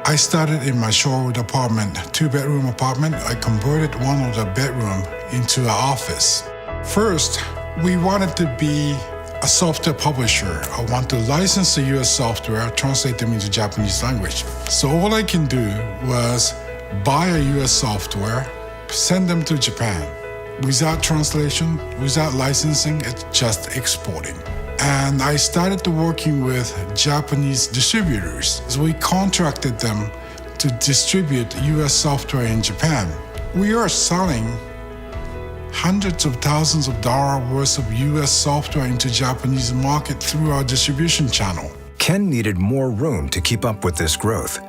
I started in my Shorewood apartment, 2-bedroom apartment. I converted one of the bedroom into an office. First, we wanted to be a software publisher. I want to license the US software, translate them into Japanese language. So all I can do was buy a US software, send them to Japan. Without translation, without licensing, it's just exporting. And I started working with Japanese distributors. So we contracted them to distribute US software in Japan. We are selling hundreds of thousands of dollars worth of US software into Japanese market through our distribution channel. Ken needed more room to keep up with this growth.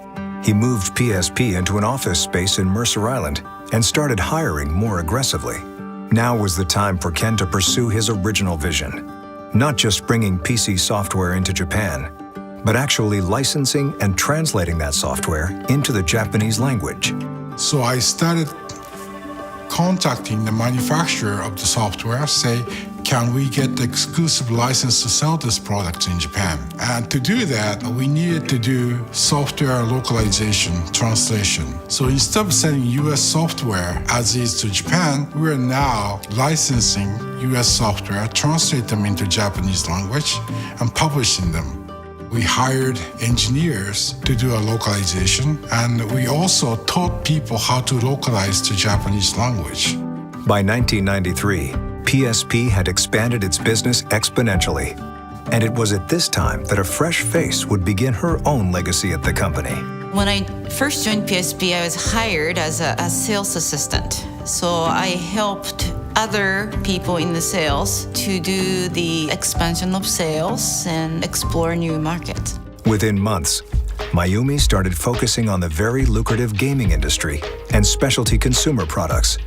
He moved PSP into an office space in Mercer Island and started hiring more aggressively. Now was the time for Ken to pursue his original vision. Not just bringing PC software into Japan, but actually licensing and translating that software into the Japanese language. So I started contacting the manufacturer of the software, say, can we get the exclusive license to sell this product in Japan? And to do that, we needed to do software localization, translation. So instead of sending US software as is to Japan, we are now licensing US software, translate them into Japanese language, and publishing them. We hired engineers to do a localization, and we also taught people how to localize the Japanese language. By 1993, PSP had expanded its business exponentially, and it was at this time that a fresh face would begin her own legacy at the company. When I first joined PSP, I was hired as a sales assistant. So I helped other people in the sales to do the expansion of sales and explore new markets. Within months, Mayumi started focusing on the very lucrative gaming industry and specialty consumer products,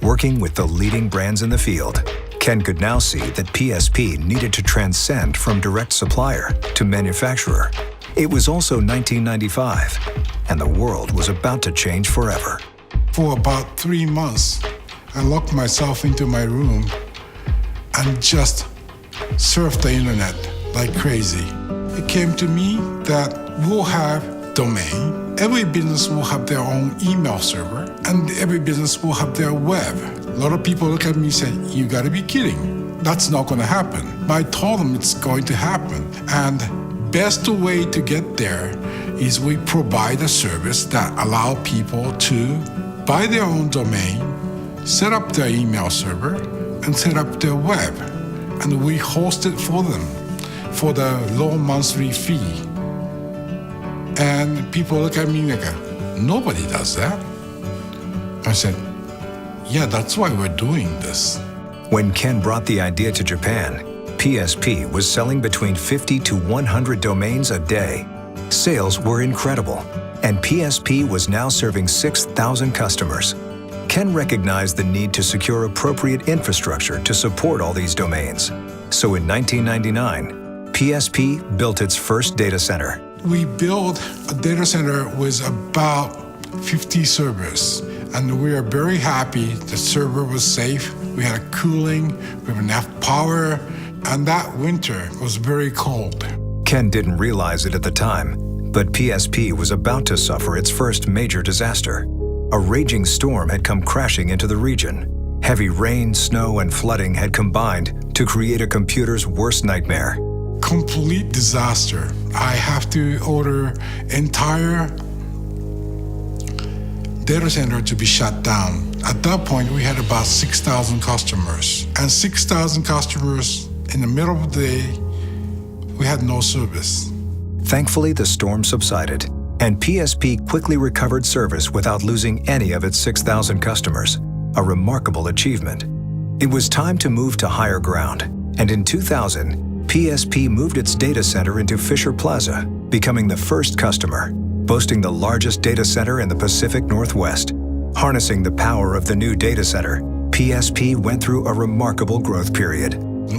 working with the leading brands in the field. Ken could now see that PSP needed to transcend from direct supplier to manufacturer. It was also 1995, and the world was about to change forever. For about 3 months, I locked myself into my room and just surfed the internet like crazy. It came to me that we'll have domain. Every business will have their own email server, and every business will have their web. A lot of people look at me and say, you gotta be kidding. That's not gonna happen. But I told them it's going to happen. And best way to get there is we provide a service that allow people to buy their own domain, set up their email server, and set up their web. And we host it for them for the low monthly fee. And people look at me like, nobody does that. I said, yeah, that's why we're doing this. When Ken brought the idea to Japan, PSP was selling between 50 to 100 domains a day. Sales were incredible, and PSP was now serving 6,000 customers. Ken recognized the need to secure appropriate infrastructure to support all these domains. So in 1999, PSP built its first data center. We built a data center with about 50 servers, and we are very happy. The server was safe, we had cooling, we had enough power, and that winter was very cold. Ken didn't realize it at the time, but PSP was about to suffer its first major disaster. A raging storm had come crashing into the region. Heavy rain, snow, and flooding had combined to create a computer's worst nightmare. Complete disaster. I have to order entire data center to be shut down. At that point, we had about 6,000 customers. And 6,000 customers in the middle of the day, we had no service. Thankfully, the storm subsided, and PSP quickly recovered service without losing any of its 6,000 customers, a remarkable achievement. It was time to move to higher ground, and in 2000, PSP moved its data center into Fisher Plaza, becoming the first customer, boasting the largest data center in the Pacific Northwest. Harnessing the power of the new data center, PSP went through a remarkable growth period.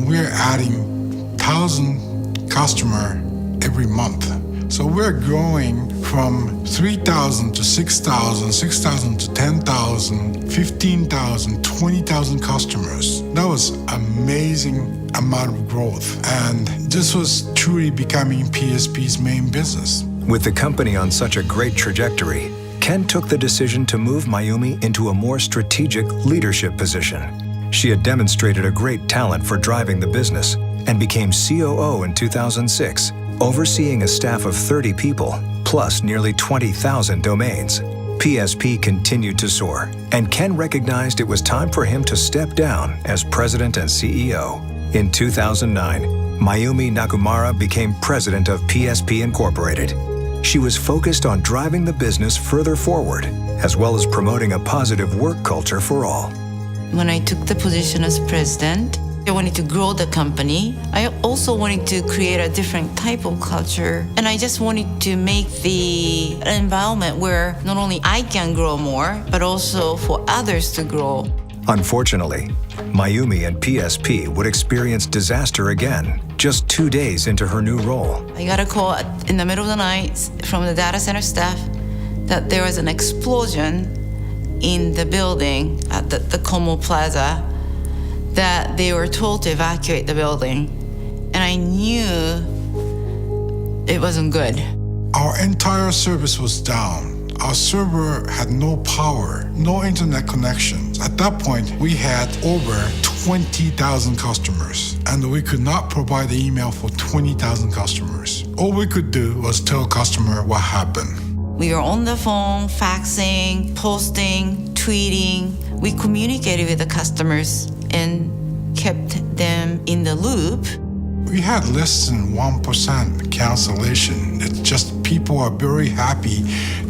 We're adding 1,000 customers every month. So we're growing from 3,000 to 6,000, 6,000 to 10,000, 15,000, 20,000 customers. That was amazing amount of growth. And this was truly becoming PSP's main business. With the company on such a great trajectory, Ken took the decision to move Mayumi into a more strategic leadership position. She had demonstrated a great talent for driving the business and became COO in 2006, overseeing a staff of 30 people, plus nearly 20,000 domains. PSP continued to soar, and Ken recognized it was time for him to step down as president and CEO. In 2009, Mayumi Nakamura became president of PSP Incorporated. She was focused on driving the business further forward, as well as promoting a positive work culture for all. When I took the position as president, I wanted to grow the company. I also wanted to create a different type of culture. And I just wanted to make the environment where not only I can grow more, but also for others to grow. Unfortunately, Mayumi and PSP would experience disaster again just 2 days into her new role. I got a call in the middle of the night from the data center staff that there was an explosion in the building at the Como Plaza, that they were told to evacuate the building. And I knew it wasn't good. Our entire service was down. Our server had no power, no internet connections. At that point, we had over 20,000 customers, and we could not provide the email for 20,000 customers. All we could do was tell customer what happened. We were on the phone, faxing, posting, tweeting. We communicated with the customers and kept them in the loop. We had less than 1% cancellation. It's just people are very happy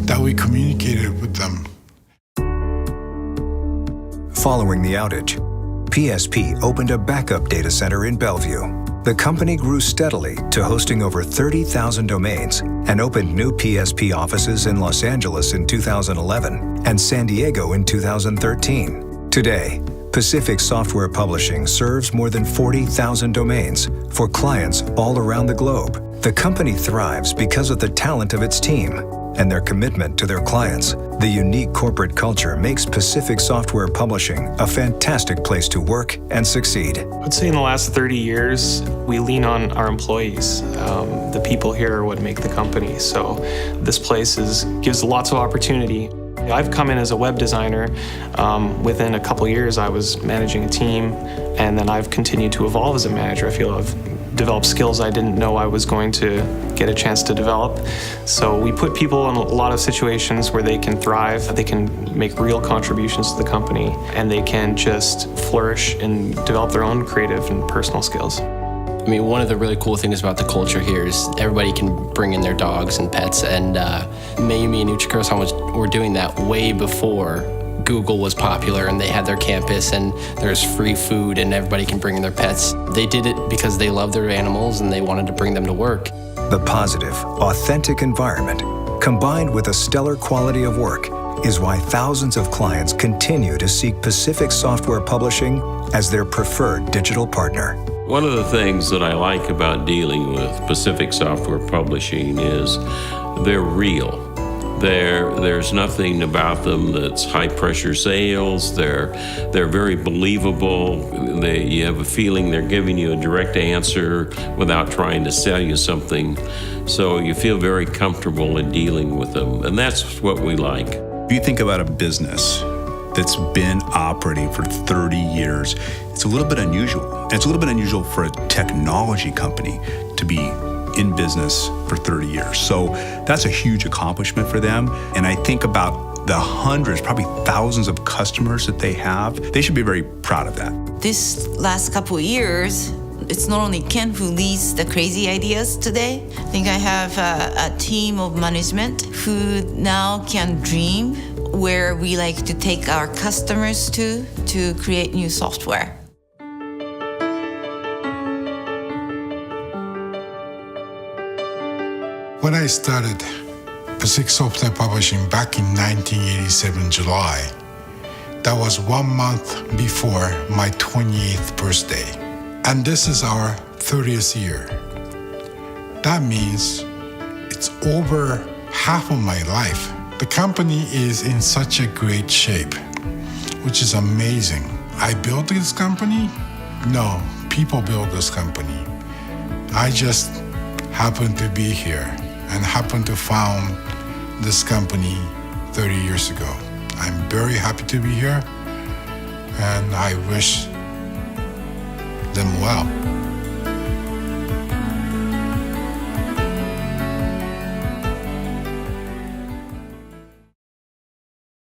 that we communicated with them. Following the outage, PSP opened a backup data center in Bellevue. The company grew steadily to hosting over 30,000 domains and opened new PSP offices in Los Angeles in 2011 and San Diego in 2013. Today, Pacific Software Publishing serves more than 40,000 domains for clients all around the globe. The company thrives because of the talent of its team and their commitment to their clients. The unique corporate culture makes Pacific Software Publishing a fantastic place to work and succeed. I'd say in the last 30 years, we lean on our employees. The people here are what make the company. So this place gives lots of opportunity. I've come in as a web designer. Within a couple years, I was managing a team, and then I've continued to evolve as a manager. I feel I've developed skills I didn't know I was going to get a chance to develop. So we put people in a lot of situations where they can thrive, they can make real contributions to the company, and they can just flourish and develop their own creative and personal skills. I mean, one of the really cool things about the culture here is everybody can bring in their dogs and pets, and Mayumi and Uchikuro-san were doing that way before Google was popular and they had their campus and there's free food and everybody can bring in their pets. They did it because they love their animals and they wanted to bring them to work. The positive, authentic environment, combined with a stellar quality of work, is why thousands of clients continue to seek Pacific Software Publishing as their preferred digital partner. One of the things that I like about dealing with Pacific Software Publishing is they're real. There's nothing about them that's high-pressure sales. They're very believable. You have a feeling they're giving you a direct answer without trying to sell you something. So you feel very comfortable in dealing with them, and that's what we like. If you think about a business that's been operating for 30 years, it's a little bit unusual. And it's a little bit unusual for a technology company to be in business for 30 years. So that's a huge accomplishment for them. And I think about the hundreds, probably thousands of customers that they have. They should be very proud of that. This last couple of years, it's not only Ken who leads the crazy ideas today. I think I have a team of management who now can dream where we like to take our customers to create new software. When I started Pacific Software Publishing back in 1987 July, that was 1 month before my 28th birthday. And this is our 30th year. That means it's over half of my life. The company is in such a great shape, which is amazing. I built this company? No, people built this company. I just happen to be here. and happened to found this company 30 years ago. I'm very happy to be here, and I wish them well.